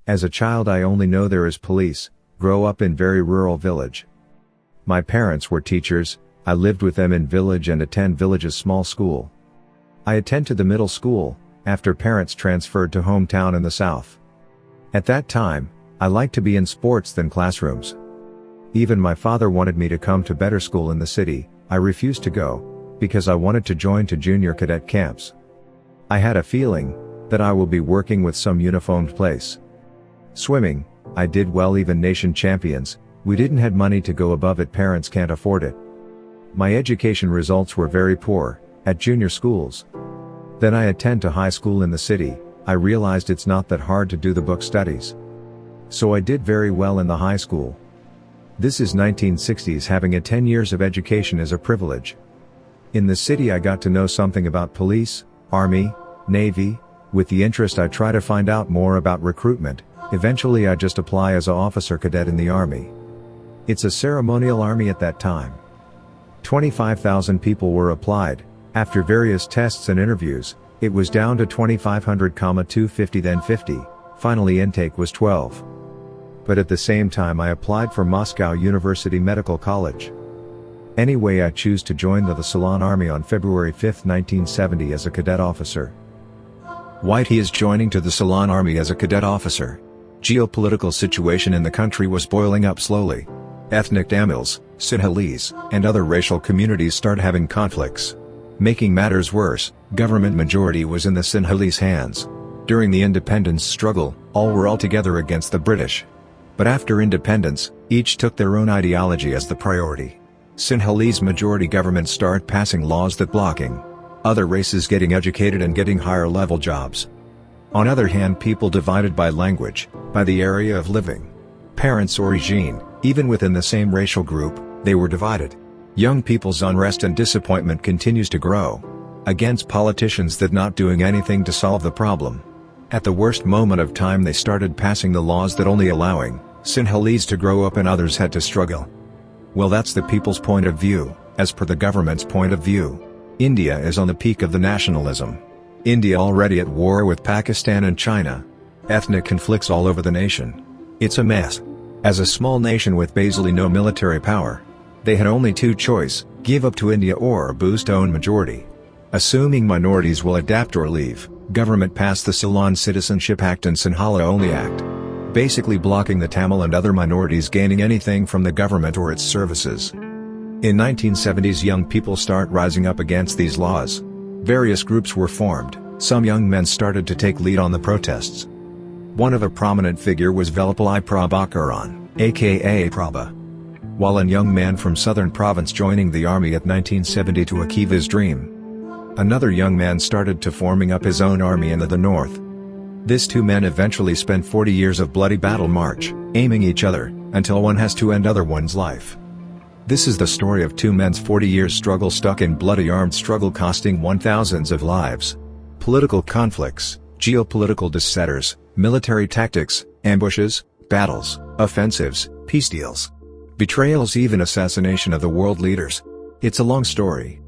As a child I only know there is police, grow up in very rural village. My parents were teachers, I lived with them in village and attend village's small school. I attend to the middle school, after parents transferred to hometown in the south. At that time, I liked to be in sports than classrooms. Even my father wanted me to come to better school in the city, I refused to go, because I wanted to join to junior cadet camps. I had a feeling that I will be working with some uniformed place. Swimming, I did well, even nation champions. We didn't have money to go above it, parents can't afford it. My education results were very poor, at junior schools. Then I attend to high school in the city, I realized it's not that hard to do the book studies. So I did very well in the high school. This is 1960s, having a 10 years of education is a privilege. In the city I got to know something about police, army, navy. With the interest I try to find out more about recruitment, eventually I just apply as an officer cadet in the army. It's a ceremonial army at that time. 25,000 people were applied. After various tests and interviews, it was down to 2,500, 250, then 50, finally intake was 12. But at the same time I applied for Moscow University Medical College. Anyway, I choose to join the Ceylon Army on February 5, 1970 as a cadet officer. White he is joining to the Ceylon Army as a cadet officer. Geopolitical situation in the country was boiling up slowly. Ethnic Tamils, Sinhalese, and other racial communities start having conflicts. Making matters worse, government majority was in the Sinhalese hands. During the independence struggle, all were altogether against the British. But after independence, each took their own ideology as the priority. Sinhalese majority government start passing laws that blocking other races getting educated and getting higher level jobs. On other hand, people divided by language, by the area of living, parents' origin, even within the same racial group, they were divided. Young people's unrest and disappointment continues to grow against politicians that not doing anything to solve the problem. At the worst moment of time they started passing the laws that only allowing Sinhalese to grow up and others had to struggle. Well, that's the people's point of view. As per the government's point of view, India is on the peak of the nationalism. India already at war with Pakistan and China. Ethnic conflicts all over the nation. It's a mess. As a small nation with basically no military power, they had only two choice: give up to India or boost own majority. Assuming minorities will adapt or leave, government passed the Ceylon Citizenship Act and Sinhala Only Act, basically blocking the Tamil and other minorities gaining anything from the government or its services. In 1970s young people start rising up against these laws. Various groups were formed, some young men started to take lead on the protests. One of a prominent figure was Velapalai Prabhakaran, aka Prabha. While a young man from southern province joining the army at 1970 to achieve his dream. Another young man started to forming up his own army in the north. These two men eventually spent 40 years of bloody battle march, aiming each other, until one has to end other one's life. This is the story of two men's 40 years struggle stuck in bloody armed struggle costing thousands of lives. Political conflicts, geopolitical dissetters, military tactics, ambushes, battles, offensives, peace deals, betrayals, even assassination of the world leaders. It's a long story.